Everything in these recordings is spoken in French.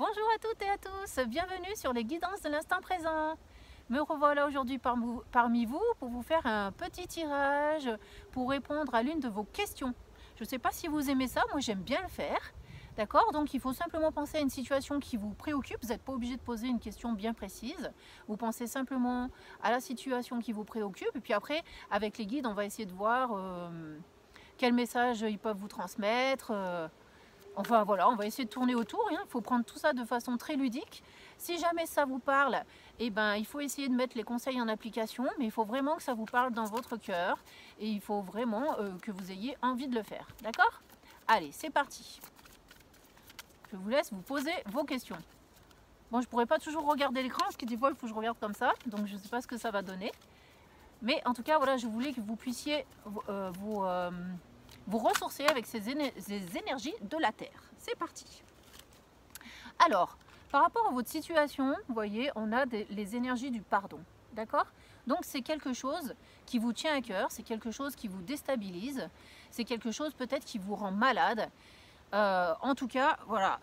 Bonjour à toutes et à tous, bienvenue sur les guidances de l'instant présent. Me revoilà aujourd'hui parmi vous pour vous faire un petit tirage pour répondre à l'une de vos questions. Je ne sais pas si vous aimez ça, moi j'aime bien le faire. D'accord? Donc il faut simplement penser à une situation qui vous préoccupe. Vous n'êtes pas obligé de poser une question bien précise. Vous pensez simplement à la situation qui vous préoccupe. Et puis après, avec les guides, on va essayer de voir quel message ils peuvent vous transmettre. Enfin voilà, on va essayer de tourner autour. Il faut prendre tout ça de façon très ludique. Si jamais ça vous parle, eh ben, il faut essayer de mettre les conseils en application. Mais il faut vraiment que ça vous parle dans votre cœur. Et il faut vraiment que vous ayez envie de le faire. D'accord? Allez, c'est parti. Je vous laisse vous poser vos questions. Bon, je ne pourrais pas toujours regarder l'écran, parce que des fois, il faut que je regarde comme ça. Donc, je ne sais pas ce que ça va donner. Mais en tout cas, voilà, je voulais que vous puissiez vous ressourcer avec ces énergies de la Terre. C'est parti. Alors, par rapport à votre situation, vous voyez, on a les énergies du pardon. D'accord? Donc, c'est quelque chose qui vous tient à cœur, c'est quelque chose qui vous déstabilise, c'est quelque chose peut-être qui vous rend malade. En tout cas, voilà,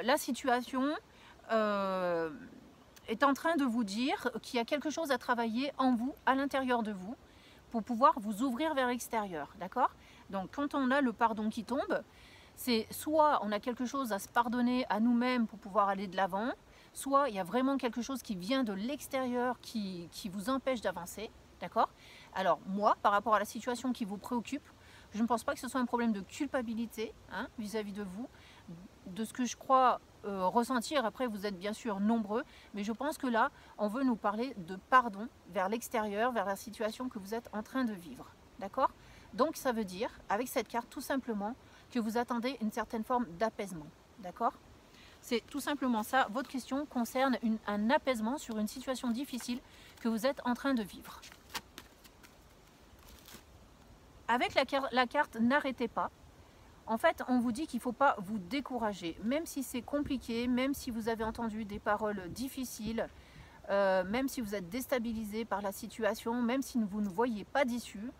la situation est en train de vous dire qu'il y a quelque chose à travailler en vous, à l'intérieur de vous, pour pouvoir vous ouvrir vers l'extérieur, d'accord? Donc, quand on a le pardon qui tombe, c'est soit on a quelque chose à se pardonner à nous-mêmes pour pouvoir aller de l'avant, soit il y a vraiment quelque chose qui vient de l'extérieur qui vous empêche d'avancer, d'accord? Alors, moi, par rapport à la situation qui vous préoccupe, je ne pense pas que ce soit un problème de culpabilité vis-à-vis de vous, de ce que je crois ressentir. Après, vous êtes bien sûr nombreux, mais je pense que là, on veut nous parler de pardon vers l'extérieur, vers la situation que vous êtes en train de vivre. D'accord? Donc, ça veut dire, avec cette carte, tout simplement, que vous attendez une certaine forme d'apaisement. D'accord? C'est tout simplement ça. Votre question concerne un apaisement sur une situation difficile que vous êtes en train de vivre. Avec la carte n'arrêtez pas, en fait, on vous dit qu'il ne faut pas vous décourager. Même si c'est compliqué, même si vous avez entendu des paroles difficiles, même si vous êtes déstabilisé par la situation, même si vous ne voyez pas d'issue,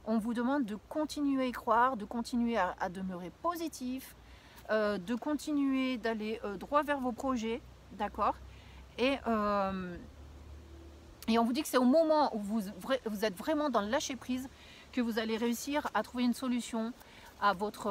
on vous demande de continuer à y croire, de continuer à demeurer positif, de continuer d'aller droit vers vos projets, d'accord? Et on vous dit que c'est au moment où vous êtes vraiment dans le lâcher-prise que vous allez réussir à trouver une solution à votre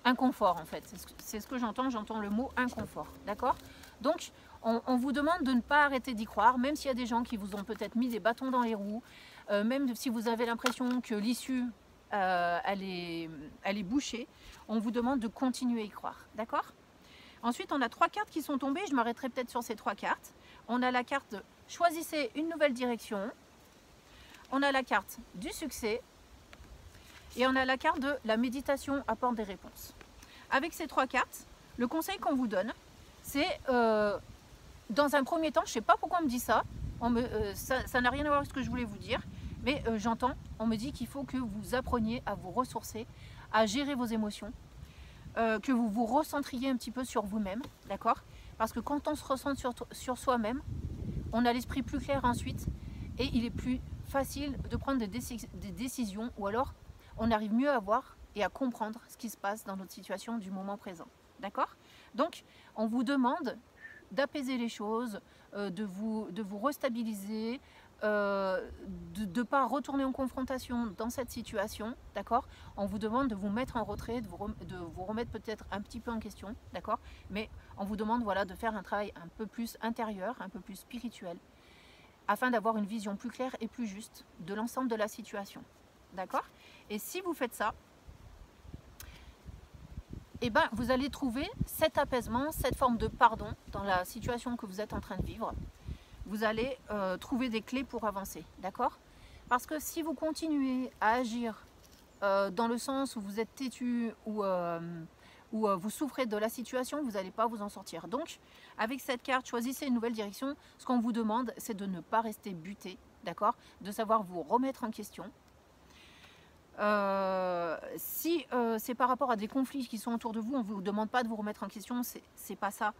inconfort, en fait. C'est ce que j'entends le mot inconfort, d'accord? Donc, on vous demande de ne pas arrêter d'y croire, même s'il y a des gens qui vous ont peut-être mis des bâtons dans les roues, même si vous avez l'impression que l'issue, elle est bouchée, on vous demande de continuer à y croire, d'accord? Ensuite, on a 3 cartes qui sont tombées, je m'arrêterai peut-être sur ces 3 cartes. On a la carte « Choisissez une nouvelle direction », on a la carte du succès, et on a la carte de la méditation apporte des réponses. Avec ces 3 cartes, le conseil qu'on vous donne, c'est dans un premier temps, je ne sais pas pourquoi on me dit ça, ça n'a rien à voir avec ce que je voulais vous dire, mais j'entends, on me dit qu'il faut que vous appreniez à vous ressourcer, à gérer vos émotions, que vous vous recentriez un petit peu sur vous-même, d'accord? Parce que quand on se recentre sur soi-même, on a l'esprit plus clair ensuite, et il est plus facile de prendre des décisions, ou alors on arrive mieux à voir et à comprendre ce qui se passe dans notre situation du moment présent. D'accord? Donc, on vous demande d'apaiser les choses, de vous restabiliser, de ne pas retourner en confrontation dans cette situation. D'accord? On vous demande de vous mettre en retrait, de vous remettre peut-être un petit peu en question. D'accord? Mais on vous demande voilà, de faire un travail un peu plus intérieur, un peu plus spirituel, afin d'avoir une vision plus claire et plus juste de l'ensemble de la situation. D'accord? Et si vous faites ça, eh ben, vous allez trouver cet apaisement, cette forme de pardon dans la situation que vous êtes en train de vivre. Vous allez trouver des clés pour avancer. D'accord? Parce que si vous continuez à agir dans le sens où vous êtes têtu ou vous souffrez de la situation, vous n'allez pas vous en sortir. Donc, avec cette carte, choisissez une nouvelle direction. Ce qu'on vous demande, c'est de ne pas rester buté, d'accord? De savoir vous remettre en question. Si c'est par rapport à des conflits qui sont autour de vous, on ne vous demande pas de vous remettre en question, c'est pas ça.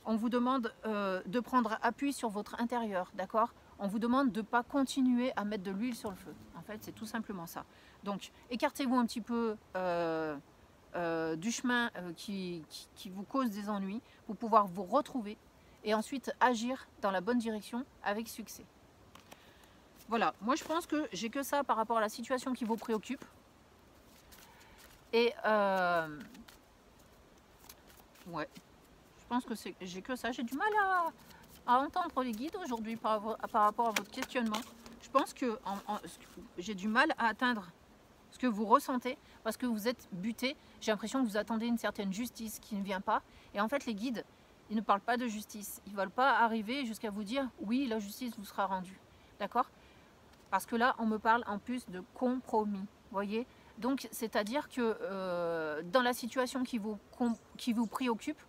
On vous demande de prendre appui sur votre intérieur, d'accord? On vous demande de ne pas continuer à mettre de l'huile sur le feu. En fait, c'est tout simplement ça. Donc, écartez-vous un petit peu du chemin qui vous cause des ennuis, pour pouvoir vous retrouver et ensuite agir dans la bonne direction avec succès. Voilà, moi je pense que j'ai que ça par rapport à la situation qui vous préoccupe. Et ouais, je pense que j'ai que ça. J'ai du mal à entendre les guides aujourd'hui par rapport à votre questionnement. Je pense que j'ai du mal à atteindre ce que vous ressentez parce que vous êtes buté. J'ai l'impression que vous attendez une certaine justice qui ne vient pas. Et en fait, les guides, ils ne parlent pas de justice. Ils ne veulent pas arriver jusqu'à vous dire « oui, la justice vous sera rendue ». D'accord? Parce que là, on me parle en plus de compromis. Vous voyez? Donc, c'est-à-dire que dans la situation qui vous préoccupe,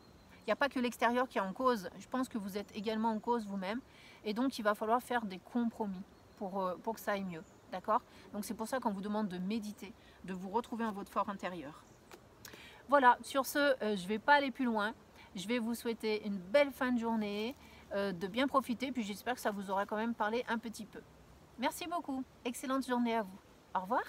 il n'y a pas que l'extérieur qui est en cause. Je pense que vous êtes également en cause vous-même. Et donc, il va falloir faire des compromis pour que ça aille mieux. D'accord? Donc, c'est pour ça qu'on vous demande de méditer, de vous retrouver en votre fort intérieur. Voilà, sur ce, je ne vais pas aller plus loin. Je vais vous souhaiter une belle fin de journée, de bien profiter. Puis, j'espère que ça vous aura quand même parlé un petit peu. Merci beaucoup. Excellente journée à vous. Au revoir.